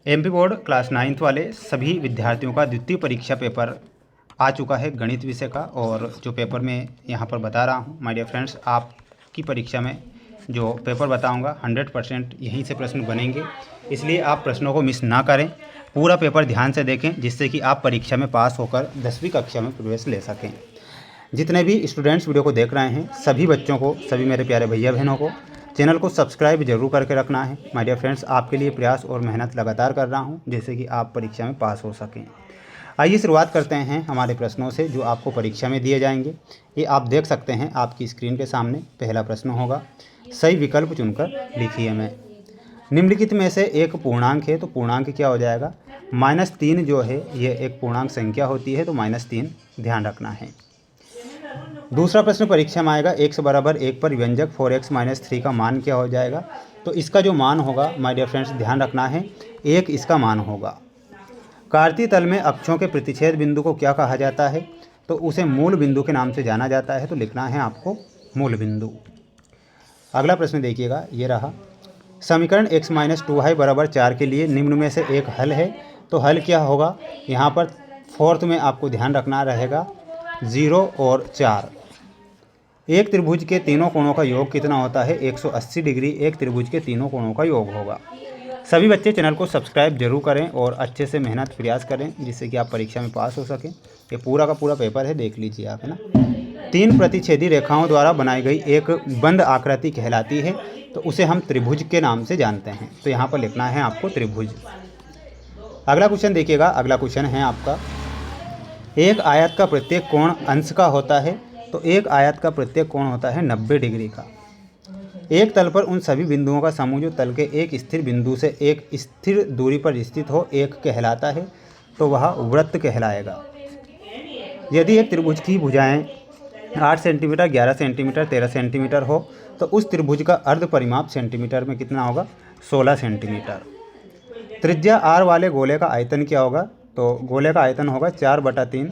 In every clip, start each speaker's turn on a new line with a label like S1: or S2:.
S1: MP board class 9th वाले सभी विद्यार्थियों का द्वितीय परीक्षा पेपर आ चुका है गणित विषय का। और जो पेपर मैं यहाँ पर बता रहा हूँ माय डियर फ्रेंड्स, आपकी परीक्षा में जो पेपर बताऊँगा 100% यहीं से प्रश्न बनेंगे, इसलिए आप प्रश्नों को मिस ना करें। पूरा पेपर ध्यान से देखें जिससे कि आप परीक्षा में पास होकर 10वीं कक्षा में प्रवेश ले सकें। जितने भी स्टूडेंट्स वीडियो को देख रहे हैं सभी बच्चों को, सभी मेरे प्यारे भैया बहनों को चैनल को सब्सक्राइब जरूर करके रखना है। माय डियर फ्रेंड्स, आपके लिए प्रयास और मेहनत लगातार कर रहा हूं जिससे कि आप परीक्षा में पास हो सकें। आइए शुरुआत करते हैं हमारे प्रश्नों से जो आपको परीक्षा में दिए जाएंगे। ये आप देख सकते हैं आपकी स्क्रीन के सामने। पहला प्रश्न होगा, सही विकल्प चुनकर लिखिए। मैं निम्नलिखित में से एक पूर्णांक है, तो पूर्णांक क्या हो जाएगा? -3 जो है ये एक पूर्णांक संख्या होती है, तो -3 ध्यान रखना है। दूसरा प्रश्न परीक्षा में आएगा, x बराबर 1 पर व्यंजक 4x - 3 का मान क्या हो जाएगा? तो इसका जो मान होगा माय डियर फ्रेंड्स ध्यान रखना है, 1 इसका मान होगा। कार्तीय तल में अक्षों के प्रतिच्छेद बिंदु को क्या कहा जाता है? तो उसे मूल बिंदु के नाम से जाना जाता है, तो लिखना है आपको मूल बिंदु। अगला प्रश्न देखिएगा, ये रहा। समीकरण x - 2y बराबर 4 के लिए निम्न में से एक हल है, तो हल क्या होगा? यहाँ पर फोर्थ में आपको ध्यान रखना रहेगा 0 और 4। एक त्रिभुज के तीनों कोणों का योग कितना होता है? 180 डिग्री एक त्रिभुज के तीनों कोणों का योग होगा। सभी बच्चे चैनल को सब्सक्राइब जरूर करें और अच्छे से मेहनत प्रयास करें जिससे कि आप परीक्षा में पास हो सकें। ये पूरा का पूरा पेपर है, देख लीजिए आप, है ना। 3 प्रतिच्छेदी रेखाओं द्वारा बनाई गई एक बंद आकृति कहलाती है, तो उसे हम त्रिभुज के नाम से जानते हैं, तो यहाँ पर लिखना है आपको त्रिभुज। अगला क्वेश्चन देखिएगा। अगला क्वेश्चन है आपका, एक आयत का प्रत्येक कोण अंश का होता है, तो एक आयत का प्रत्येक कोण होता है 90 डिग्री का। एक तल पर उन सभी बिंदुओं का समूह जो तल के एक स्थिर बिंदु से एक स्थिर दूरी पर स्थित हो एक कहलाता है, तो वह वृत्त कहलाएगा। यदि एक त्रिभुज की भुजाएं 8 सेंटीमीटर, 11 सेंटीमीटर, 13 सेंटीमीटर हो, तो उस त्रिभुज का अर्ध परिमाप सेंटीमीटर में कितना होगा? 16 सेंटीमीटर। त्रिज्या r वाले गोले का आयतन क्या होगा? तो गोले का आयतन होगा 4/3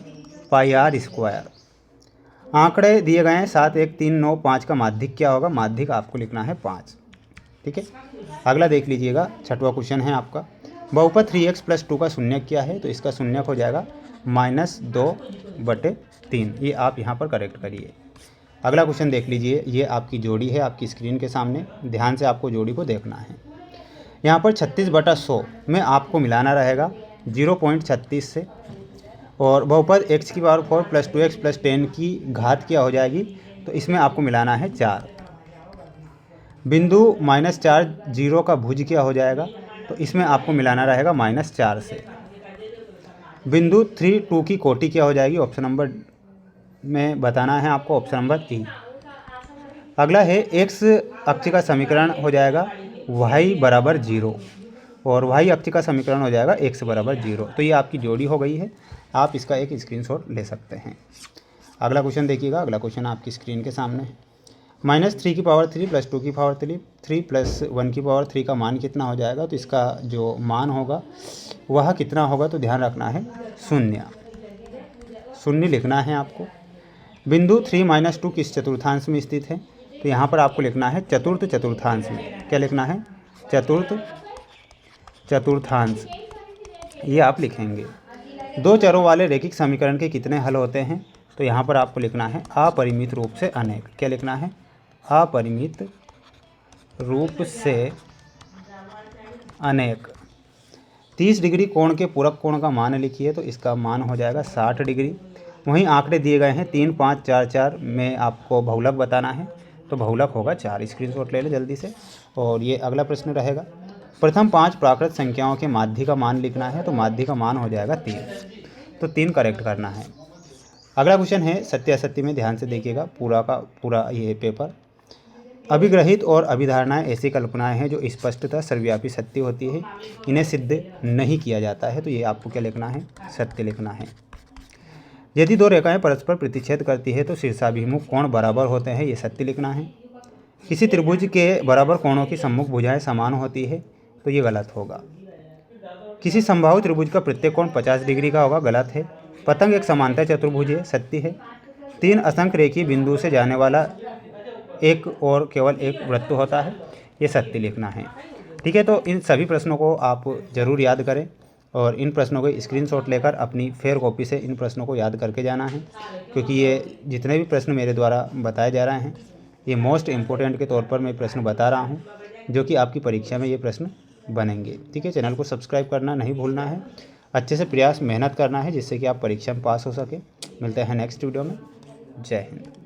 S1: πr²। आंकड़े दिए गए हैं 7, 1, 3, 9, 5 का माध्यिक क्या होगा? माध्यिक आपको लिखना है 5। ठीक है। अगला देख लीजिएगा, छठवां क्वेश्चन है आपका, बहुपद 3x + 2 का शून्यक क्या है? तो इसका शून्यक हो जाएगा -2/3। ये आप यहाँ पर करेक्ट करिए। अगला क्वेश्चन देख लीजिए, ये आपकी जोड़ी है आपकी स्क्रीन के सामने, ध्यान से आपको जोड़ी को देखना है। यहाँ पर 36/100 में आपको मिलाना रहेगा 0.36 से, और बहुपद x⁴ + 2x + 10 की घात क्या हो जाएगी? तो इसमें आपको मिलाना है 4। बिंदु -4 0 का भुज क्या हो जाएगा? तो इसमें आपको मिलाना रहेगा -4 से। बिंदु 3 2 की कोटि क्या हो जाएगी? ऑप्शन नंबर में बताना है आपको, ऑप्शन नंबर ई। अगला है, x अक्ष का समीकरण हो जाएगा y बराबर 0, और y अक्ष का समीकरण हो जाएगा x बराबर 0। तो ये आपकी जोड़ी हो गई है, आप इसका एक स्क्रीनशॉट ले सकते हैं। अगला क्वेश्चन देखिएगा। अगला क्वेश्चन आपकी स्क्रीन के सामने है, -3 की पावर 3 + 2 की पावर 3 + 1 की पावर 3 का मान कितना हो जाएगा? तो इसका जो मान होगा वह कितना होगा? तो ध्यान रखना है 0 लिखना है आपको। बिंदु 3 - 2 किस चतुर्थांश में स्थित है? तो यहाँ पर आपको लिखना है चतुर्थ चतुर्थांश में। क्या लिखना है? चतुर्थ चतुर्थांश, ये आप लिखेंगे। दो चरों वाले रैखिक समीकरण के कितने हल होते हैं? तो यहाँ पर आपको लिखना है अपरिमित रूप से अनेक। क्या लिखना है? अपरिमित रूप से अनेक। 30 डिग्री कोण के पूरक कोण का मान लिखिए, तो इसका मान हो जाएगा 60 डिग्री। वहीं आंकड़े दिए गए हैं 3, 5, 4, 4 में आपको बहुलक बताना है, तो बहुलक होगा 4। स्क्रीनशॉट ले लो जल्दी से। और ये अगला प्रश्न रहेगा, प्रथम 5 प्राकृत संख्याओं के माध्य का मान लिखना है, तो माध्य का मान हो जाएगा 3, तो 3 करेक्ट करना है। अगला क्वेश्चन है सत्य असत्य में, ध्यान से देखिएगा पूरा का पूरा ये पेपर। अभिग्रहित और अभिधारणाएं ऐसी कल्पनाएं हैं जो स्पष्टतः सर्वव्यापी सत्य होती है, इन्हें सिद्ध नहीं किया जाता है, तो ये आपको क्या लिखना है? सत्य लिखना है। यदि दो रेखाएं परस्पर प्रतिच्छेद करती है तो शीर्षाभिमुख कोण बराबर होते हैं, ये सत्य लिखना है। किसी त्रिभुज के बराबर कोणों की सम्मुख भुजाएं समान होती है, तो ये गलत होगा। किसी समबाहु त्रिभुज का प्रत्येक कोण 50 डिग्री का होगा, गलत है। पतंग एक समांतर चतुर्भुज है, सत्य है। 3 असंख्य रेखीय बिंदु से जाने वाला एक और केवल एक वृत्त होता है, ये सत्य लिखना है। ठीक है, तो इन सभी प्रश्नों को आप ज़रूर याद करें और इन प्रश्नों को स्क्रीनशॉट लेकर अपनी फेयर कॉपी से इन प्रश्नों को याद करके जाना है, क्योंकि ये जितने भी प्रश्न मेरे द्वारा बताए जा रहे हैं ये मोस्ट इम्पोर्टेंट के तौर पर मैं प्रश्न बता रहा हूँ, जो कि आपकी परीक्षा में ये प्रश्न बनेंगे। ठीक है, चैनल को सब्सक्राइब करना नहीं भूलना है, अच्छे से प्रयास मेहनत करना है, जिससे कि आप परीक्षा में पास हो सके। मिलते हैं नेक्स्ट वीडियो में। जय हिंद।